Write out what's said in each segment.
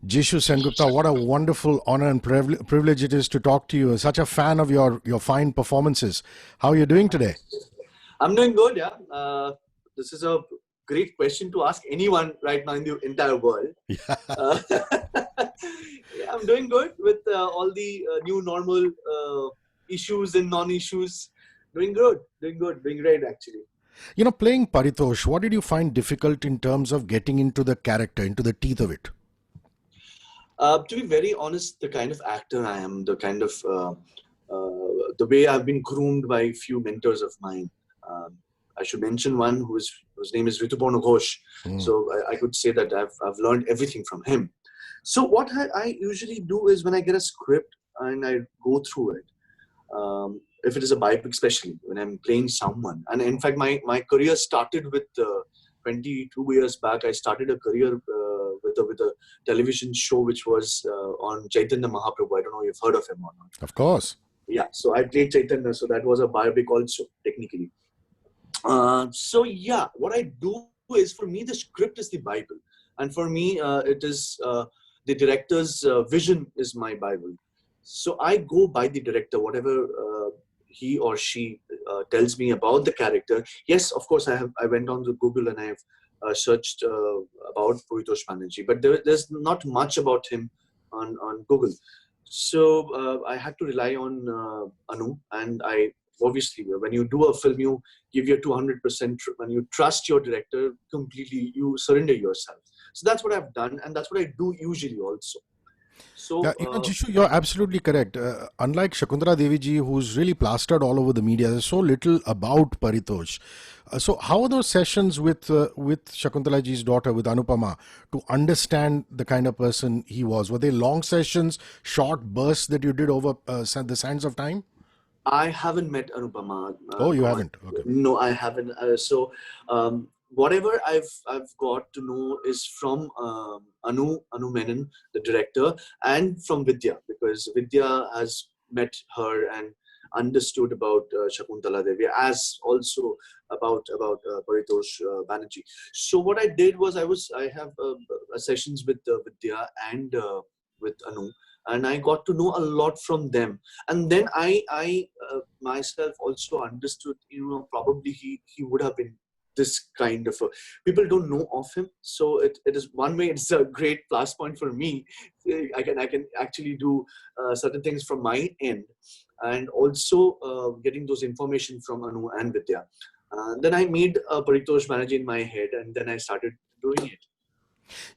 Jisshu Sengupta, what a wonderful honor and privilege it is to talk to you. Such a fan of your fine performances. How are you doing today? I'm doing good, yeah. This is a great question to ask anyone right now in the entire world. Uh, yeah, I'm doing good with all the new normal issues and non-issues. Doing good, doing great actually. Playing Paritosh, what did you find difficult in terms of getting into the character, into the teeth of it? To be very honest, the kind of actor I am, the way I've been groomed by a few mentors of mine. Um, I should mention one whose name is Rituparna Ghosh. Mm. So I could say that I've learned everything from him. So what I usually do is when I get a script and I go through it, if it is a biopic, especially when I'm playing someone, and in fact my career started with 22 years back. I started a career with a television show which was on Chaitanya Mahaprabhu. I don't know if you've heard of him or not. Of course. Yeah, so I played Chaitanya, so that was a biopic also technically. So yeah, what I do is, for me the script is the Bible, and for me it is the director's vision is my Bible. So I go by the director, whatever he or she tells me about the character. Yes, of course I went on to Google and I have searched about Paritosh Banerjee, but there's not much about him on Google. So I had to rely on Anu, and I obviously, when you do a film, you give your 200%. When you trust your director completely, you surrender yourself. So that's what I've done, and that's what I do usually also. Yeah, So Jishu, you're absolutely correct. Unlike Shakuntala Devi ji, who's really plastered all over the media, there's so little about Paritosh. So, how are those sessions with Shakuntala ji's daughter, with Anupama, to understand the kind of person he was? Were they long sessions, short bursts that you did over the sands of time? I haven't met Anupama. Oh, you haven't. Okay. No, I haven't. Whatever I've got to know is from Anu Menon, the director, and from Vidya, because Vidya has met her and understood about Shakuntala Devi, as also about Paritosh Banerjee. So what I did was I have sessions with Vidya and with Anu, and I got to know a lot from them. And then I myself also understood, probably he would have been this kind of a, people don't know of him, so it is one way, it's a great plus point for me. I can actually do certain things from my end, and also getting those information from Anu and Vidya. Then I made Paritosh Banerjee in my head, and then I started doing it.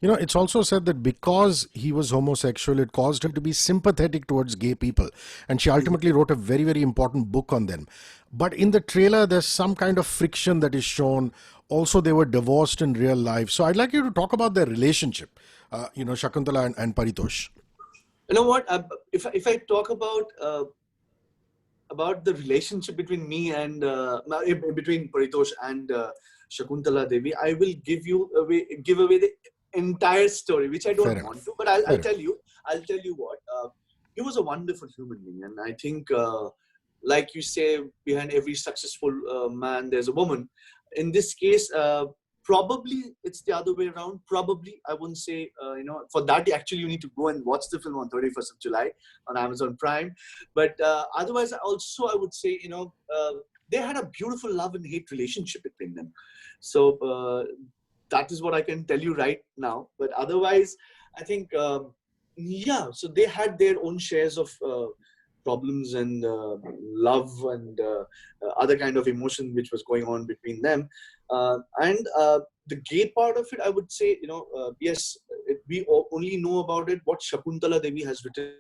It's also said that because he was homosexual, it caused her to be sympathetic towards gay people. And she ultimately wrote a very, very important book on them. But in the trailer, there's some kind of friction that is shown. Also, they were divorced in real life. So I'd like you to talk about their relationship, Shakuntala and Paritosh. You know what? If I talk about the relationship between me and between Paritosh and Shakuntala Devi, I will give away the entire story, which I Fair don't want enough. to. But Fair I'll enough. tell you. I'll tell you what. He was a wonderful human being, and I think, like you say, behind every successful man, there's a woman. In this case, probably it's the other way around. Probably, I wouldn't say. For that, actually, you need to go and watch the film on 31st of July on Amazon Prime. But otherwise, also I would say, they had a beautiful love and hate relationship between them. So that is what I can tell you right now. But otherwise, I think, yeah. So they had their own shares of problems and love and other kind of emotion which was going on between them. And the gay part of it, I would say, yes, we only know about it what Shakuntala Devi has written,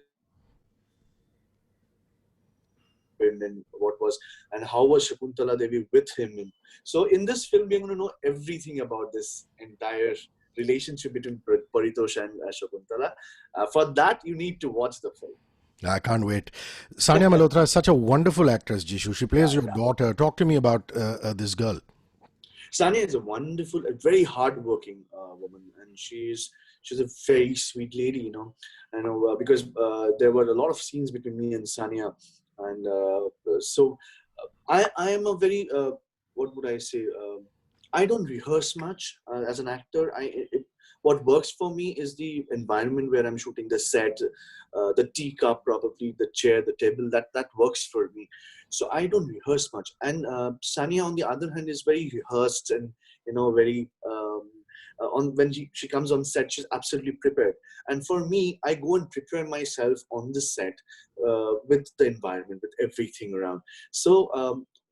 and what was, and how was Shakuntala Devi with him. And so in this film, we're going to know everything about this entire relationship between Paritosh and Shakuntala. For that, you need to watch the film. I can't wait. Sania Malhotra is such a wonderful actress, Jishu. She plays your daughter. Talk to me about this girl. Sania is a wonderful, a very hardworking woman, and she's a very sweet lady. Because there were a lot of scenes between me and Sania, and so I am a very what would I say? I don't rehearse much as an actor. what works for me is the environment where I'm shooting, the set, the teacup, probably the chair, the table. That works for me. So I don't rehearse much. And Sania, on the other hand, is very rehearsed and very. On when she comes on set, she's absolutely prepared. And for me, I go and prepare myself on the set with the environment, with everything around. So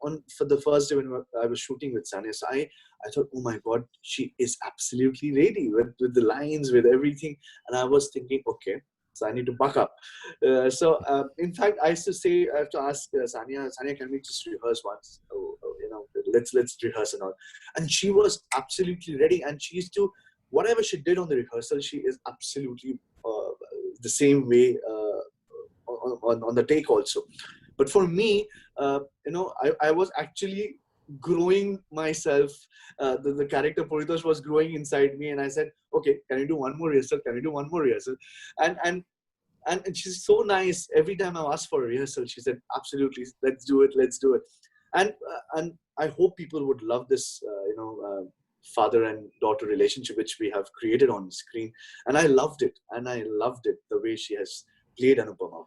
on for the first day when I was shooting with Sania, so I thought, oh my God, she is absolutely ready with the lines, with everything. And I was thinking, okay, so I need to buck up. In fact, I used to say, I have to ask Sania, can we just rehearse once? Let's rehearse and all. And she was absolutely ready. And she used to, whatever she did on the rehearsal, she is absolutely the same way on the take also. But for me, I was actually growing myself. The character Puritosh was growing inside me, and I said, okay, can you do one more rehearsal? Can you do one more rehearsal? And she's so nice. Every time I asked for a rehearsal, she said, absolutely, let's do it. And I hope people would love this, father and daughter relationship which we have created on screen. And I loved it. The way she has played Anupama.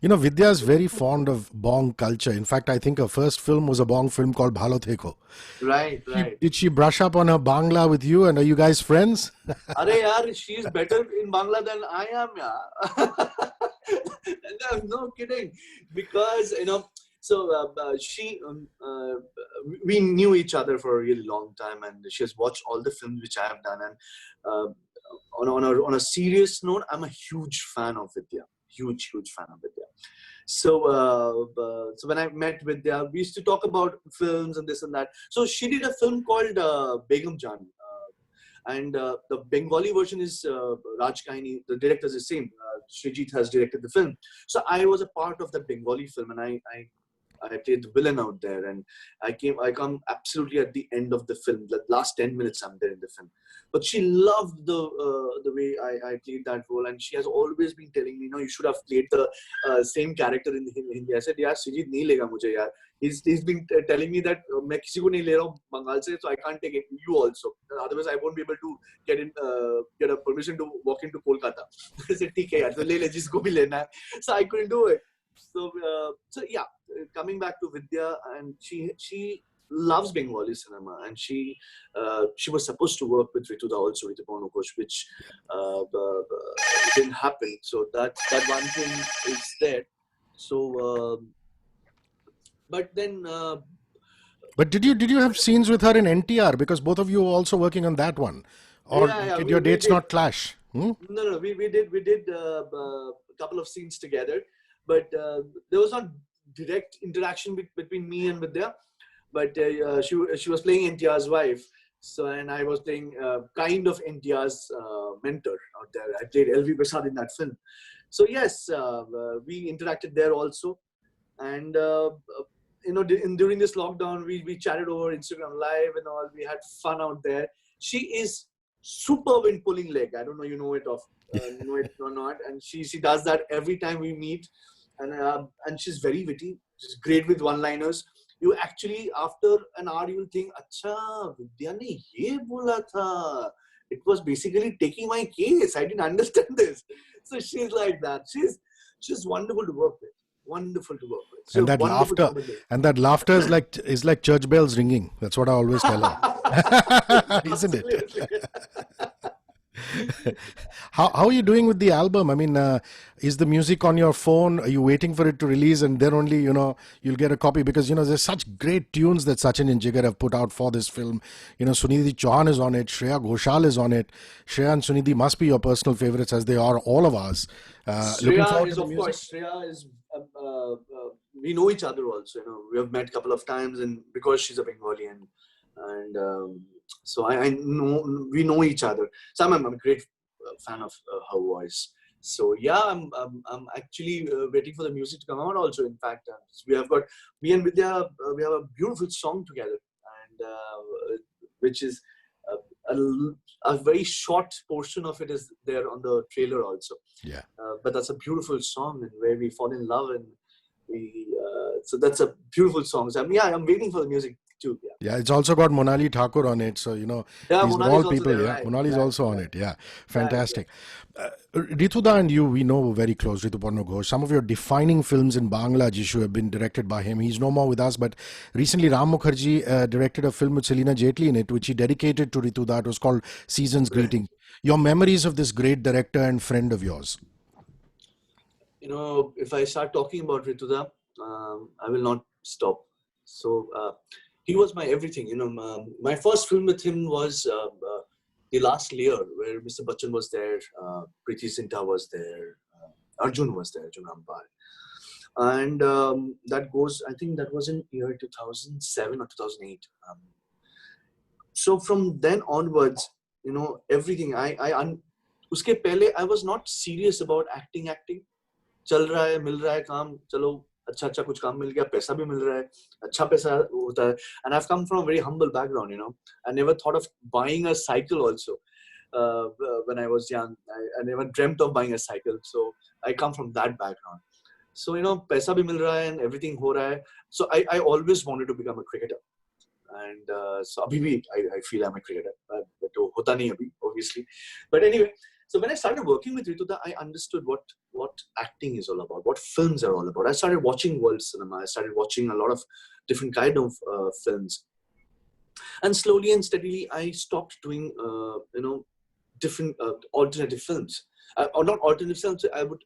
Vidya is very fond of Bong culture. In fact, I think her first film was a Bong film called Bhalo Theko. Right. Did she brush up on her Bangla with you, and are you guys friends? She's better in Bangla than I am, No kidding. Because, we knew each other for a really long time, and she has watched all the films which I have done. And on a serious note, I'm a huge fan of Vidya. Huge fan of Vidya. So when I met Vidya, we used to talk about films and this and that. So she did a film called Begum Jaan. And the Bengali version is Raj Kahini. The director is the same. Srijit has directed the film. So I was a part of the Bengali film, and I played the villain out there, and I come absolutely at the end of the film. The last 10 minutes I'm there in the film. But she loved the way I played that role, and she has always been telling me, you should have played the same character in Hindi. I said, yaar, Srijit nahi lega mujhe yaar. He's been telling me that मैं किसी को नहीं ले रहा हूँ बंगाल से, so I can't take it. You also. Otherwise, I won't be able to get a permission to walk into Kolkata. I said, ठीक है यार, तो ले ले जिसको भी लेना है. So I couldn't do it. So yeah, coming back to Vidya, and she loves Bengali cinema, and she was supposed to work with Rituda also, with Bonokosh, which didn't happen. So that one thing is there. So, but then. But did you have scenes with her in NTR, because both of you were also working on that one, or did your dates not clash? No, we did a couple of scenes together. But there was not direct interaction between me and Vidya. But she was playing NTR's wife. So, and I was playing kind of NTR's mentor out there. I played LV Prasad in that film. So yes, we interacted there also. And during this lockdown, we chatted over Instagram Live and all. We had fun out there. She is superb in pulling leg. I don't know you know it or not. And she does that every time we meet. And she's very witty. She's great with one-liners. You actually, after an hour, you will think, "Acha, Vidya ne ye bola tha." It was basically taking my case. I didn't understand this. So she's like that. She's wonderful to work with. Wonderful to work with. So and that laughter is like church bells ringing. That's what I always tell her. Isn't it? How are you doing with the album? I mean, is the music on your phone? Are you waiting for it to release, and then only you'll get a copy? Because there's such great tunes that Sachin and Jigar have put out for this film. Sunidhi Chauhan is on it, Shreya Ghoshal is on it. Shreya and Sunidhi must be your personal favorites, as they are all of ours. Shreya is, of course, Shreya is. We know each other also. We have met a couple of times, and because she's a Bengali, and so I know we know each other. So I'm a great fan of her voice. So yeah, I'm actually waiting for the music to come out also. In fact, me and Vidya, we have a beautiful song together, and which is a very short portion of it is there on the trailer also. Yeah. But that's a beautiful song, and where we fall in love, and so that's a beautiful song. So I'm waiting for the music too. Yeah. Yeah, it's also got Monali Thakur on it. So, Yeah, these are Monali is all also people. there, Yeah, right? Monali is Right, also on right, it. Yeah, right, fantastic. Rituda and you, we know very close, Ritu Parno Ghosh. Some of your defining films in Bangla, Jisshu, have been directed by him. He's no more with us, but recently Ram Mukherjee directed a film with Selina Jaitley in it, which he dedicated to Rituda. It was called Season's right. Greeting. Your memories of this great director and friend of yours? If I start talking about Rituda, I will not stop. So he was my everything. My first film with him was The Last Layer, where Mr. Bachchan was there, Preeti Zinta was there, Arjun was there, Arjun Rampal. And that goes, I think that was in year 2007 or 2008. So from then onwards, everything, uske pehle, I was not serious about acting. चल रहा है मिल रहा है काम चलो अच्छा अच्छा कुछ काम मिल गया पैसा भी मिल रहा है अच्छा पैसा होता है and I've come from a very humble background. I never thought of buying a cycle also uh, when I was young. I never dreamt of buying a cycle, so I come from that background. So पैसा भी मिल रहा है and everything हो रहा है. So I always wanted to become a cricketer, and so abhi bhi I feel I'm a cricketer, but hota nahi abhi, obviously. But anyway, so when I started working with Rituda, I understood what acting is all about, what films are all about. I started watching world cinema. I started watching a lot of different kind of films, and slowly and steadily I stopped doing different alternative films, or not alternative films. I would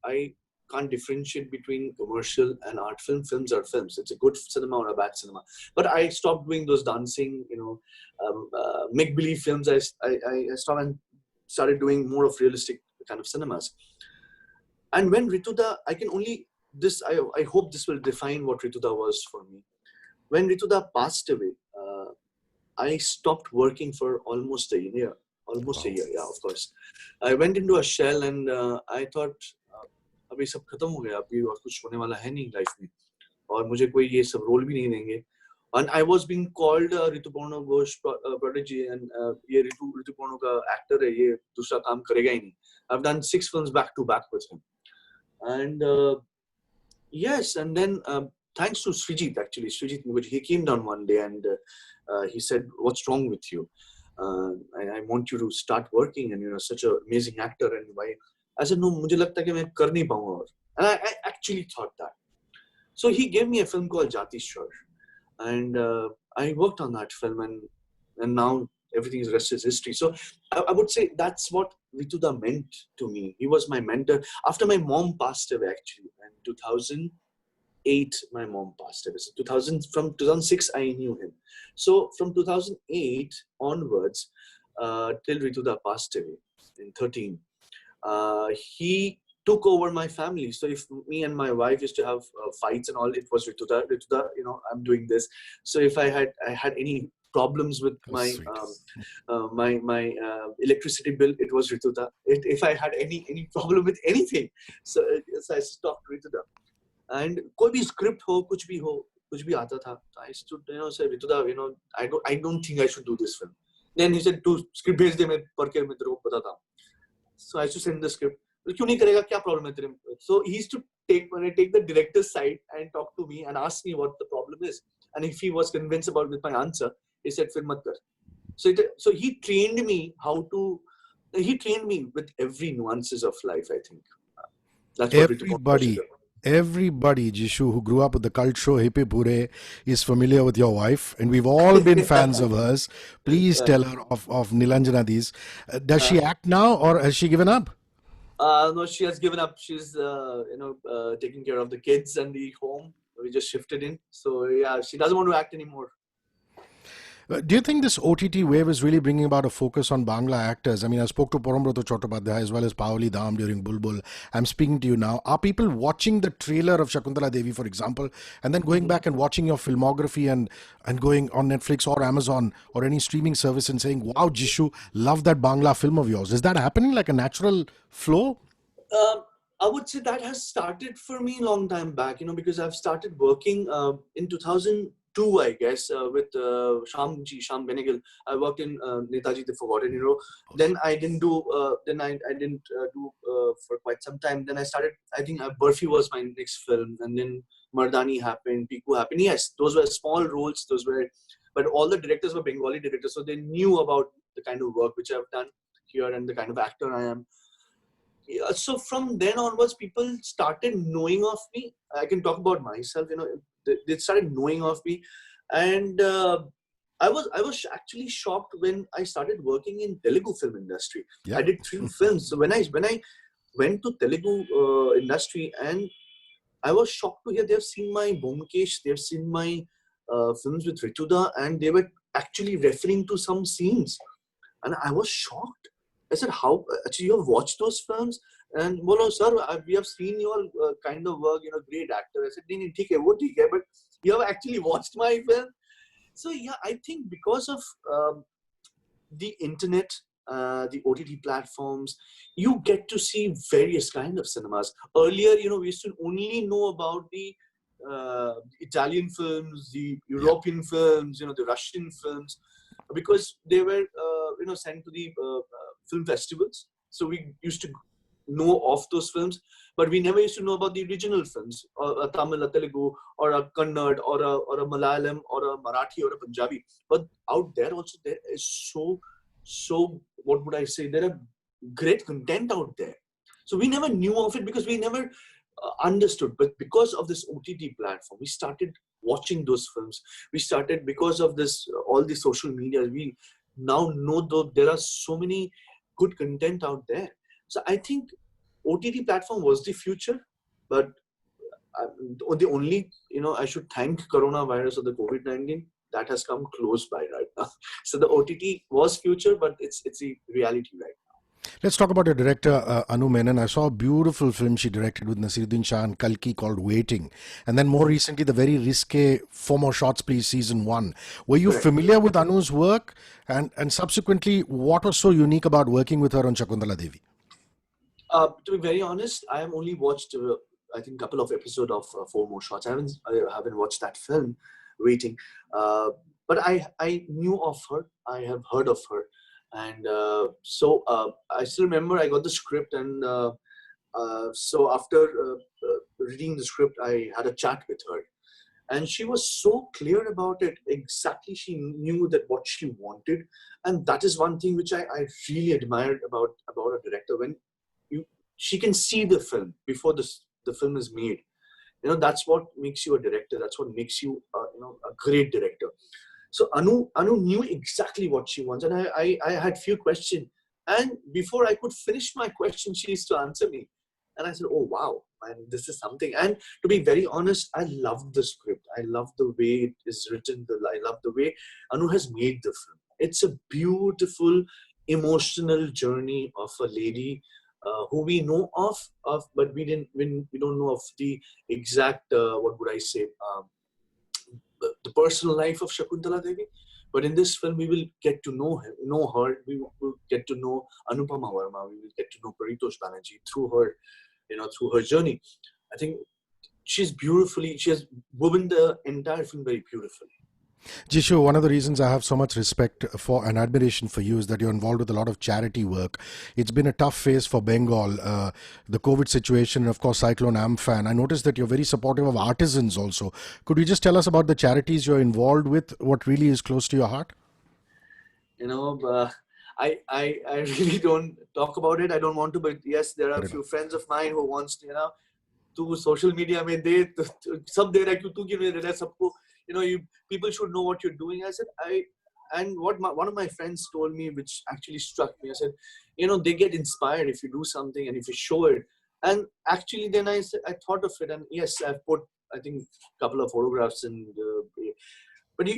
I can't differentiate between commercial and art film. Films are films. It's a good cinema or a bad cinema. But I stopped doing those dancing, make believe films. I stopped and started doing more of realistic kind of cinemas. And when Rituda, I can only this. I hope this will define what Rituda was for me. When Rituda passed away, I stopped working for almost a year. Almost a Wow. year, yeah, of course. I went into a shell, and I thought, अभी सब खत्म हो गया, अभी और कुछ होने वाला है नहीं लाइफ में, और मुझे कोई ये सब रोल भी नहीं देंगे. And I was being called Ritu Porno Ghosh prodigy, and ये Ritu Porno का actor है, ये दूसरा काम करेगा ही नहीं. I've done 6 films back to back with him, and yes, and then thanks to Srijit, actually, Srijit, he came down one day and he said, "What's wrong with you? I want you to start working, and you're such an amazing actor." And why? I said, "No, मुझे लगता है कि मैं कर नहीं पाऊंगा और." And I actually thought that. So he gave me a film called Jati Shur, and I worked on that film, and now everything is rest is history. So I would say that's what Rituda meant to me. He was my mentor. After my mom passed away, actually, in 2008, my mom passed away. So from 2006, I knew him. So from 2008 onwards, till Rituda passed away in 13, he took over my family. So if me and my wife used to have fights and all, it was Rituda, I'm doing this. So if I had any problems with How my sweet. electricity bill, it was Rituda. If I had any problem with anything, so I stopped Rituda. And कोई भी script हो, कुछ भी आता था, I stood, say, Rituda, I don't think I should do this film. Then he said, "तू script भेज दे, मैं पढ़ के मैं तेरे को बताता हूँ." So I used to send the script. क्यों नहीं करेगा, क्या problem है तेरे में? So he used to take the director's side and talk to me and ask me what the problem is. And if he was convinced about with my answer, he said, "फिर मत कर." So he trained me he trained me with every nuances of life, I think. That's what Ritu Paul should Everybody, do. everybody, Jishu, who grew up with the cult show Hippe Pure is familiar with your wife, and we've all been fans of hers. Please Right. tell her of Nilanjana these. Does Uh, she act now, or has she given up? no, she has given up. She's taking care of the kids and the home. We just shifted in, so yeah, she doesn't want to act anymore. Do you think this OTT wave is really bringing about a focus on Bangla actors? I mean, I spoke to Porombrata Chattopadhyay as well as Paoli Dham during Bulbul. I'm speaking to you now. Are people watching the trailer of Shakuntala Devi, for example, and then going back and watching your filmography and going on Netflix or Amazon or any streaming service and saying, "Wow, Jishu, love that Bangla film of yours"? Is that happening like a natural flow? Um, I would say that has started for me a long time back, because I've started working in 2000. two, I guess, with Sham Benegal. I worked in Netaji the Forgotten Hero. Then I didn't do. I didn't do for quite some time. Then I started. I think Burfi was my next film, and then Mardani happened, Piku happened. Yes, those were small roles. Those were, but all the directors were Bengali directors, so they knew about the kind of work which I've done here and the kind of actor I am. Yeah, so from then onwards, people started knowing of me. I can talk about myself. They started knowing of me, and I was actually shocked when I started working in Telugu film industry. Yeah. I did 3 films. So when I went to Telugu industry, and I was shocked to hear they've seen my Bomkesh, they've seen my films with Rituda, and they were actually referring to some scenes, and I was shocked. I said, "How? Actually, you have watched those films?" And bolo, sir, we have seen your kind of work. Great actor. I said, "नहीं नहीं ठीक है वो ठीक है, but you have actually watched my film." So yeah, I think because of the internet, the OTT platforms, you get to see various kind of cinemas. Earlier, we used to only know about the Italian films, the European films, the Russian films, because they were sent to the film festivals. So we used to know of those films, but we never used to know about the original films, or a Tamil, a Telugu, or a Kannada, or a Malayalam, or a Marathi, or a Punjabi. But out there also, there is so what would I say? There are great content out there. So we never knew of it because we never understood. But because of this OTT platform, we started watching those films. We started, because of this, all the social media, we now know that there are so many good content out there. So I think OTT platform was the future, but the only, I should thank coronavirus or the COVID-19 that has come close by right now. So the OTT was future, but it's a reality right now. Let's talk about your director, Anu Menon. I saw a beautiful film she directed with Nasiruddin Shah and Kalki called Waiting. And then more recently, the very risque 4 More Shots Please Season 1. Were you Correct. familiar with Anu's work? And subsequently, what was so unique about working with her on Shakuntala Devi? To be very honest, I have only watched, I think, a couple of episodes of 4 More Shots. I haven't watched that film, Waiting. But I knew of her. I have heard of her. And so I still remember I got the script, and so after reading the script, I had a chat with her. And she was so clear about it. Exactly, she knew that what she wanted. And that is one thing which I really admired about a director. When she can see the film before the film is made. That's what makes you a director. That's what makes you a great director. So Anu knew exactly what she wants, and I had few questions, and before I could finish my question, she used to answer me, and I said, "Oh wow, man, this is something." And to be very honest, I love the script. I love the way it is written. I love the way Anu has made the film. It's a beautiful, emotional journey of a lady who we know of, but we don't know of the exact what would I say. The personal life of Shakuntala Devi, but in this film we will get to know her. We will get to know Anupama Verma. We will get to know Paritosh Banerjee through her journey. I think she has woven the entire film very beautifully. Jisshu, one of the reasons I have so much respect for and admiration for you is that you're involved with a lot of charity work. It's been a tough phase for Bengal, the COVID situation, and of course Cyclone Amphan. I noticed that you're very supportive of artisans also. Could you just tell us about the charities you're involved with, what really is close to your heart? I really don't talk about it. I don't want to, but yes, there are a few friends of mine who wants to, to social media में दे सब दे रहा है क्यों तू क्यों नहीं दे रहा है सबको people should know what you're doing. I said and what one of my friends told me, which actually struck me. I said, they get inspired if you do something and if you show it. And actually then I thought of it, and yes, I've put, I think, a couple of photographs in but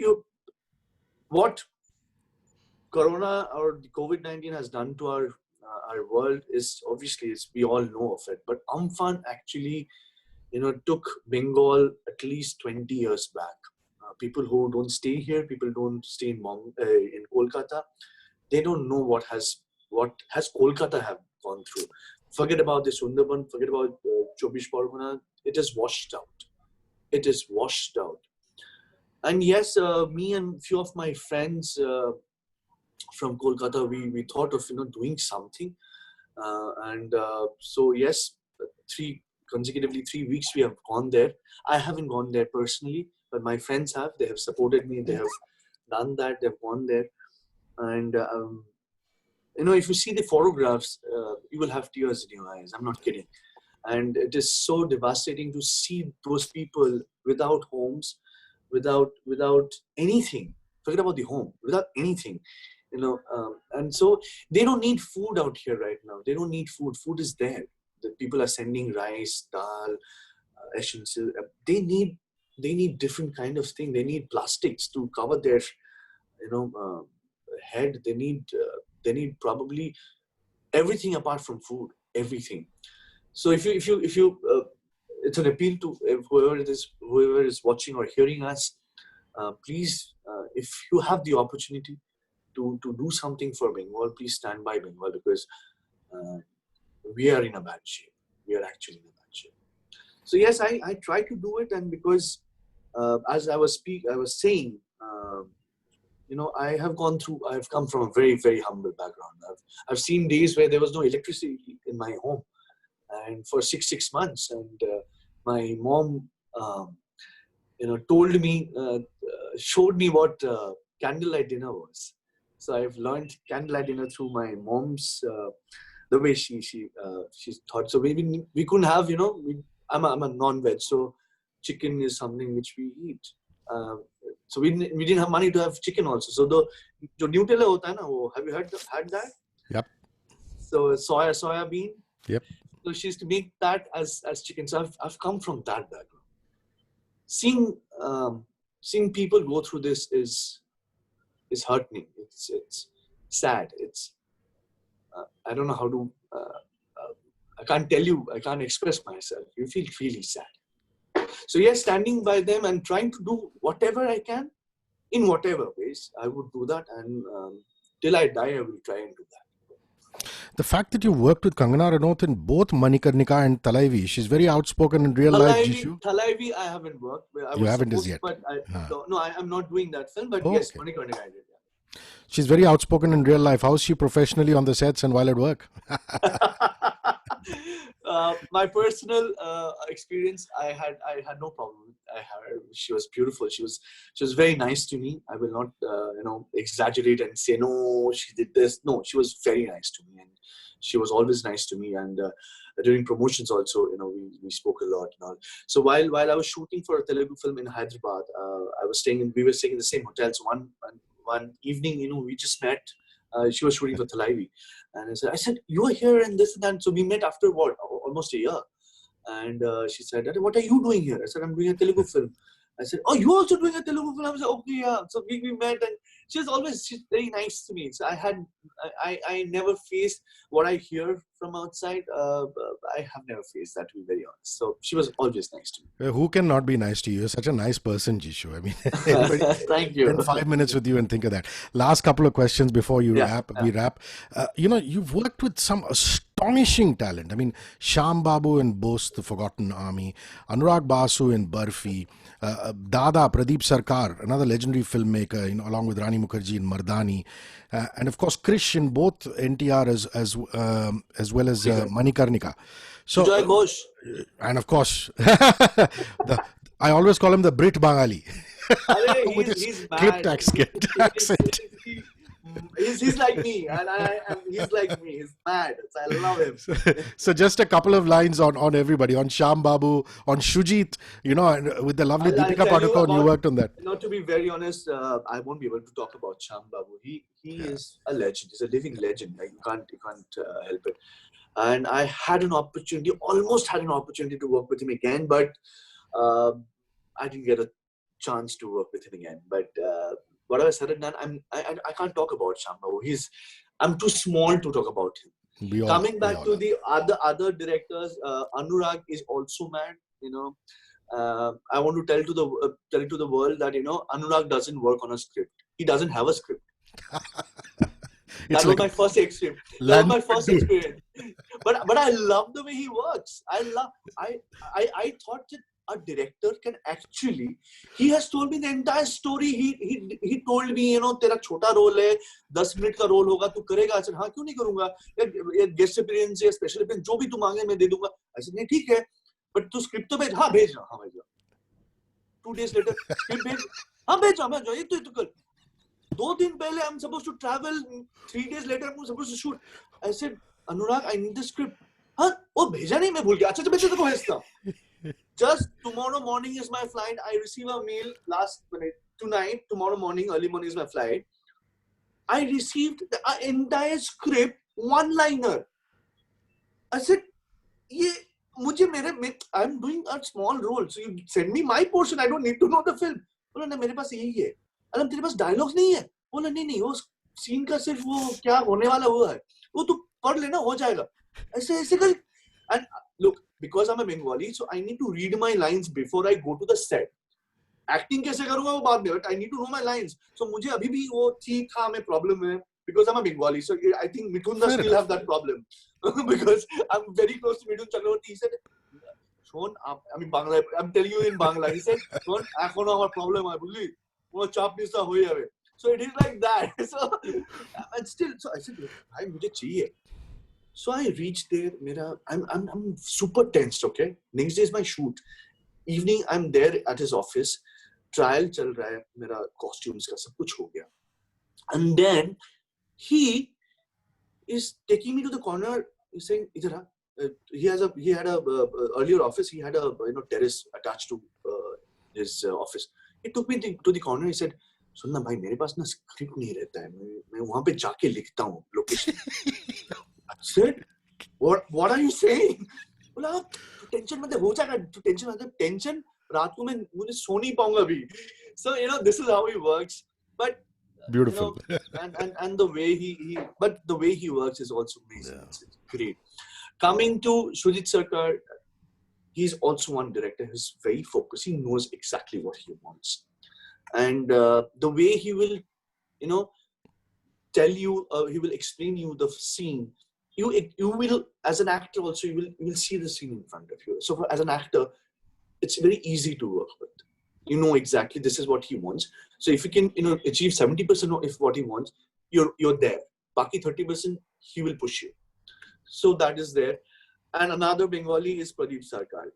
what Corona or the COVID-19 has done to our world is obviously, we all know of it. But Amphan actually, took Bengal at least 20 years back. People who don't stay here, people don't stay in Kolkata, they don't know what has Kolkata have gone through. Forget about the Sundarban, forget about Chobish Pargana. It is washed out. It is washed out. And yes, me and few of my friends from Kolkata, we thought of doing something, and so yes, three consecutively 3 weeks we have gone there. I haven't gone there personally, but my friends have. They have supported me. They have done that. They've gone there, and if you see the photographs, you will have tears in your eyes. I'm not kidding. And it is so devastating to see those people without homes, without anything. Forget about the home, without anything, and so they don't need food out here right now. They don't need food. Food is there. The people are sending rice, dal, essential. They need different kind of thing. They need plastics to cover their head. They need probably everything apart from food. Everything. So if you it's an appeal to whoever is watching or hearing us. Please, if you have the opportunity to do something for Bengal, please stand by Bengal, because we are in a bad shape. We are actually in a bad shape. So yes, I try to do it, and because as I was saying, I have come from a very, very humble background. I've seen days where there was no electricity in my home, and for six months, and my mom, told me, showed me what candlelight dinner was. So I've learned candlelight dinner through my mom's, the way she thought. So we couldn't have, I'm a non-veg, so chicken is something which we eat. So we didn't have money to have chicken also. So the Nutella hota hai na, have you had that? Yep. So soya bean. Yep. So she used to make that as chicken. So I've come from that background. Seeing people go through this is heartening. It's sad. It's I don't know how to. I can't tell you. I can't express myself. You feel really sad. So yes, standing by them and trying to do whatever I can, in whatever ways, I would do that, and till I die, I will try and do that. The fact that you worked with Kangana Ranaut in both Manikarnika and Talaivi, she's very outspoken in real life, Jisshu. Talaivi, I haven't worked. You haven't as yet. But I'm not doing that film. But okay. Yes, Manikarnika I did. Yeah. She's very outspoken in real life. How's she professionally on the sets and while at work? My personal experience, I had no problem. She was beautiful. She was very nice to me. I will not exaggerate and say no, she did this. No, she was very nice to me, and she was always nice to me. And during promotions also, we spoke a lot and all. So while I was shooting for a Telugu film in Hyderabad, we were staying in the same hotel. So one evening, we just met. She was shooting for Talaivi, and I said, you are here and this and that. So we met after almost a year, and she said, what are you doing here? I said, I'm doing a Telugu film. I said, oh, you're also doing a Telugu film? I said, okay, yeah. So we met, and she's very nice to me. So I never faced what I hear from outside. I have never faced that, to be very honest. So she was always nice to me. Who can not be nice to you? You're such a nice person, Jisshu. I mean, thank you. Spend 5 minutes with you and think of that. Last couple of questions before we wrap. You've worked with some astonishing talent. I mean, Shyam Babu in Bose, The Forgotten Army, Anurag Basu in Barfi, Dada, Pradeep Sarkar, another legendary filmmaker, along with Rani Mukherjee in Mardani, and of course Krish in both NTR as well as Manikarnika. So, Joy Ghosh. And of course, I always call him the Brit Bangali. With his clipped accent. He's like me, and he's like me. He's mad. So I love him. So just a couple of lines on everybody, on Shyam Babu, on Shujit, and with the lovely Deepika Padukone, you worked on that. To be very honest, I won't be able to talk about Shyam Babu. He is a legend. He's a living legend. Like, you can't help it. And I almost had an opportunity to work with him again, but I didn't get a chance to work with him again. But whatever said and done, I can't talk about Shyam Babu. I'm too small to talk about him. Coming back to the other directors, Anurag is also mad. I want to tell it to the world that Anurag doesn't work on a script. He doesn't have a script. That was my first experience. But I love the way he works. I thought that a director can actually, he has told me the entire story. He told me, you know, तेरा छोटा role है, 10 minute का role होगा, तू करेगा? अच्छा, हाँ, क्यों नहीं करूंगा, या गेस्ट अपीयरेंस या स्पेशल अपीयरेंस जो भी तू मांगे मैं दे दूंगा. ऐसे नहीं, ठीक है, बट तू स्क्रिप्ट तो भेज. हाँ भेज रहा, हाँ भेज रहा. 2 days later स्क्रिप्ट भेज, हाँ भेज रहा, ये तो कर. 2 दिन पहले I'm supposed to travel, 3 days later I'm supposed to shoot. I said, Anurag, I need the script. हाँ, वो भेजा नहीं, मैं भूल गया. अच्छा, मैं तेरे को भेजता. Just tomorrow morning is my flight. I receive a mail tonight. Tomorrow morning, early morning is my flight. I received the entire script, one-liner. I said, ये मुझे I'm doing a small role, so you send me my portion. I don't need to know the film. बोला नहीं, मेरे पास यही है. अरे तेरे पास dialogues नहीं है? बोला नहीं, वो सीन का सिर्फ वो क्या होने वाला हुआ है, वो तू पढ़ लेना, हो जाएगा. ऐसे ऐसे कर. And look, because I'm a Bengali, so I need to read my lines before I go to the set. Acting कैसे करूँगा वो बाद में, but I need to know my lines. So मुझे अभी भी वो ठीक था में problem है, because I'm a Bengali. So I think Mithun does still have that problem because I'm very close to Mithun Chakraborty. He said, Sean, I mean Bangla. I'm telling you in Bangla. He said, Sean, এখন আমার problem হয় বুঝলি, वो চাপ নিস্তা হয়ে যাবে. So it is like that. So and still, so I said, भाई मुझे चाहिए. So I reached there. I'm super tensed. Okay, next day is my shoot. Evening, I'm there at his office. Trial चल रहा है. मेरा costumes का सब कुछ हो गया. And then he is taking me to the corner. He's saying, "इधर आ." He had a earlier office. He had a terrace attached to his office. He took me to the corner. He said, "सुनना भाई, मेरे पास ना script नहीं रहता है. मैं वहाँ पे जाके लिखता हूँ location." I said, what are you saying? बोला तू टेंशन मत ले, हो जाएगा. तू टेंशन मत ले. टेंशन रात को मैं मुझे सो नहीं पाऊंगा अभी. So this is how he works. But beautiful. And the way he works is also amazing. Yeah. It's great. Coming to Sujit Sarkar, he's also one director who's very focused. He knows exactly what he wants, and the way he will tell you, he will explain you the scene. You will, as an actor also, you will see the scene in front of you. So as an actor, it's very easy to work with. You know exactly this is what he wants. So if you can achieve 70% of what he wants, you're there. Baki 30% he will push you. So that is there. And another Bengali is Pradeep Sarkar.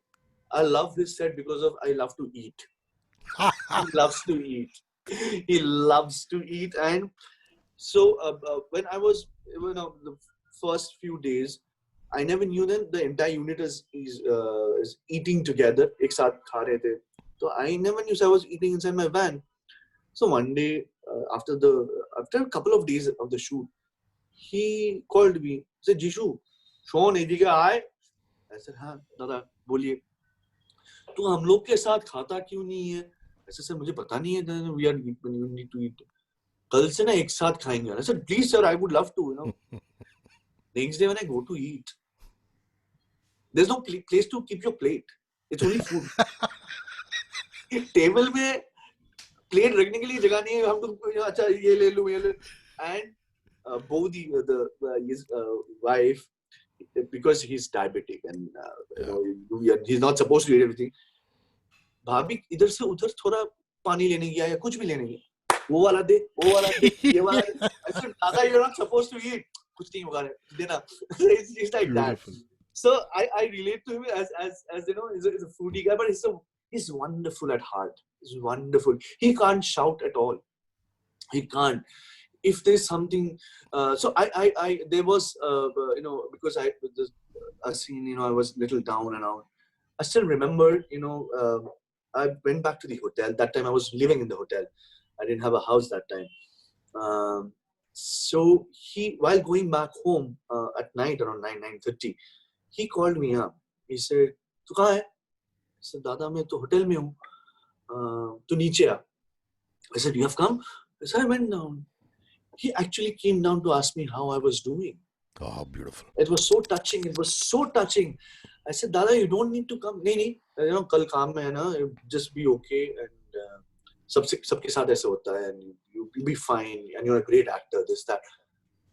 I love his set because of I love to eat. He loves to eat. He loves to eat. And so when I was the first few days, I never knew that the entire unit is eating together. एक साथ खा रहे थे. So I never knew. So I was eating inside my van. So one day, after a couple of days of the shoot, he called me. He said, "Jisshu, Sean इधर आए." I said, "हाँ दादा बोलिए." "तू हम लोग के साथ खाता क्यों नहीं है?" ऐसे सर मुझे पता नहीं है. We need to eat. कल से ना एक साथ खाएंगे. I said, "Please sir, I would love to." Next day when I go to eat, there's no place to keep your plate. It's only food. Table में plate रखने के लिए जगह नहीं है. हम तो अच्छा ये ले लो. And both his wife, because he's diabetic and he's not supposed to eat everything. भाभी इधर से उधर थोड़ा पानी लेने गया या कुछ भी लेने गया. वो वाला दे, ये वाला दे. I said, "Dada, you're not supposed to eat." कुछ नहीं होगा देना. It's like Beautiful. that. So I relate to him as he's a foodie guy, but he's wonderful at heart. He's wonderful. He can't shout at all. He can't. If there's something, so I there was because I seen I was little down and out. I still remember I went back to the hotel. That time I was living in the hotel. I didn't have a house that time. So while going back home at night around 9:30, he called me up. He said, "तू कहाँ है?" I said, "दादा मैं तो hotel में हूँ. तू नीचे आ." I said, "You have come?" I said, "I went down." He actually came down to ask me how I was doing. Oh, how beautiful. It was so touching. I said, "Dada, you don't need to come." नहीं, कल काम में है ना, just be okay and सबके साथ ऐसे होता है and you'll be fine and you're a great actor, this, that.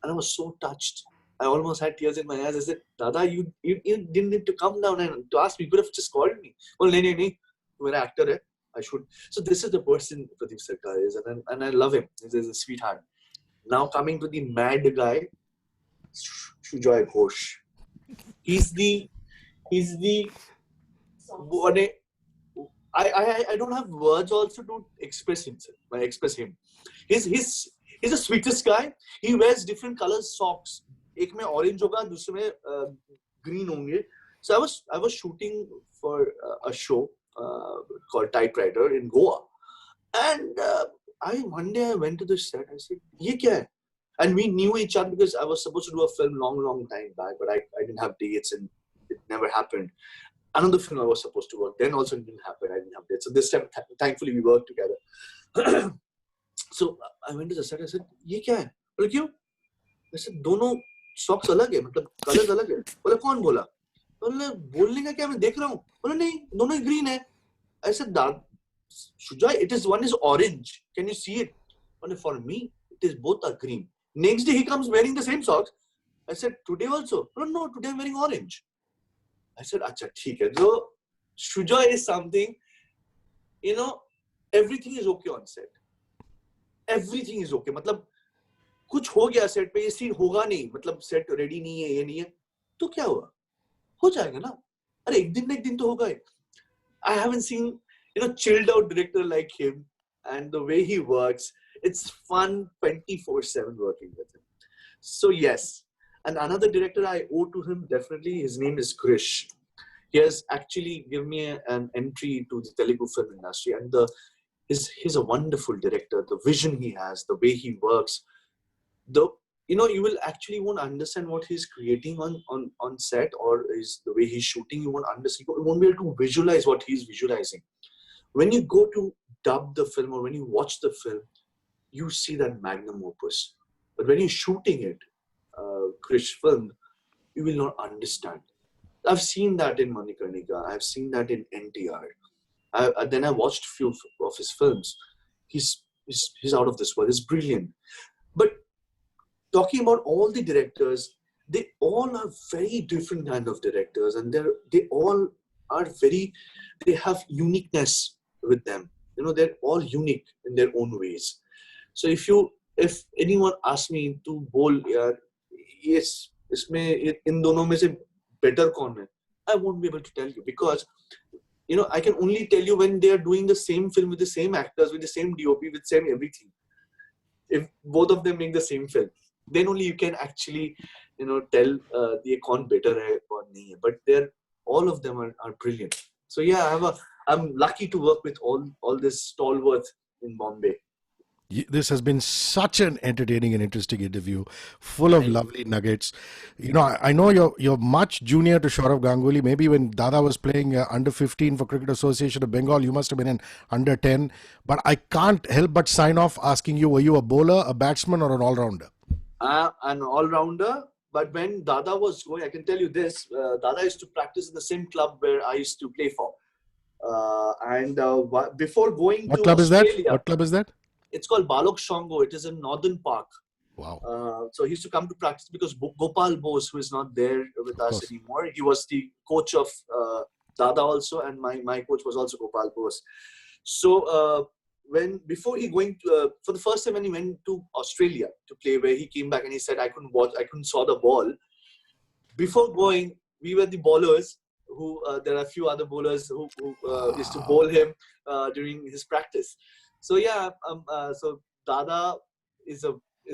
And I was so touched. I almost had tears in my eyes. I said, "Dada, you didn't need to come down and to ask me. You could have just called me." Well, नहीं. तू मेरा actor है, I should. So this is the person Pradeep Sarkar is, and I love him. He's a sweetheart. Now coming to the mad guy, Sujoy Ghosh. He's the what I don't have words also to express himself. Express him. He's the sweetest guy. He wears different colors socks. एक में orange होगा, दूसरे में green होंगे. So I was shooting for a show called Typewriter in Goa, and one day I went to the set. I said, "ये क्या है?" And we knew each other because I was supposed to do a film long time back, but I didn't have dates and it never happened. Another film I was supposed to work, then also didn't happen. I didn't have dates. So this time, thankfully, we worked together. So I went to the set. I said, "ये क्या है?" बोले क्यों? I said, "दोनों socks अलग है, मतलब colors अलग है." बोले कौन बोला? बोले बोलने का क्या, मैं देख रहा हूँ. बोले नहीं, दोनों ही green है. I said, Shujai, one is orange. Can you see it? Boले, for me, it is both are green. Next day he comes wearing the same socks. I said, today also? No, today I'm wearing orange. I said, acha, theek hai. So, Shujai is something, everything is okay on set. Everything is okay. मतलब कुछ हो गया set पे, ये scene होगा नहीं, मतलब set ready नहीं है, ये नहीं है, तो क्या हुआ? हो जाएगा ना. अरे एक दिन तो होगा ही. I haven't seen, chilled out director like him, and the way he works, it's fun 24/7 working with him. So yes, and another director I owe to him definitely, his name is Krish. He has actually given me an entry to the Telugu film industry, and he's a wonderful director. The vision he has, the way he works, you will actually won't understand what he's creating on set, or is the way he's shooting. You won't understand. You won't be able to visualize what he's visualizing. When you go to dub the film or when you watch the film, you see that magnum opus. But when you're shooting it, Krish film, you will not understand. I've seen that in Manikarnika. I've seen that in NTR. Then I watched a few of his films. He's out of this world. He's brilliant. But talking about all the directors, they all are very different kind of directors, and they all are they have uniqueness with them. They're all unique in their own ways. So if anyone asks me to बोल यार, yes, इसमें इन दोनों में से better कौन है, I won't be able to tell you, because I can only tell you when they are doing the same film with the same actors, with the same DOP, with same everything. If both of them make the same film, then only you can actually tell the कौन better है और नहीं है. But all of them are brilliant. So yeah, I'm lucky to work with all this stalwart in Bombay. This has been such an entertaining and interesting interview, full of lovely nuggets. I know you're much junior to Saurav Ganguly. Maybe when Dada was playing under 15 for Cricket Association of Bengal, you must have been in under 10. But I can't help but sign off asking you, were you a bowler, a batsman, or an all-rounder? An all-rounder. But when Dada was going, I can tell you this, Dada used to practice in the same club where I used to play for. Before going What to club Australia, is that? What club is that? It's called Balok Shongo. It is in Northern Park. Wow. So he used to come to practice because Gopal Bose, who is not there with us anymore, he was the coach of Dada also, and my coach was also Gopal Bose. So before he going to, for the first time when he went to Australia to play, where he came back and he said, I couldn't saw the ball. Before going, we were the bowlers who, there are a few other bowlers who used to bowl him during his practice. So yeah, so Dada is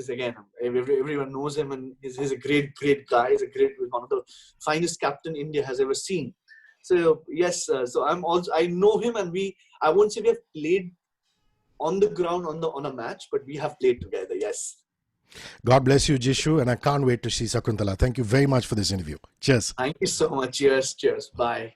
again, everyone knows him, and he's a great guy. He's one of the finest captain India has ever seen. So yes, so I know him, and I won't say we have played on the ground on a match, but we have played together. Yes. God bless you, Jisshu, and I can't wait to see Shakuntala. Thank you very much for this interview. Cheers. Thank you so much. Cheers. Bye.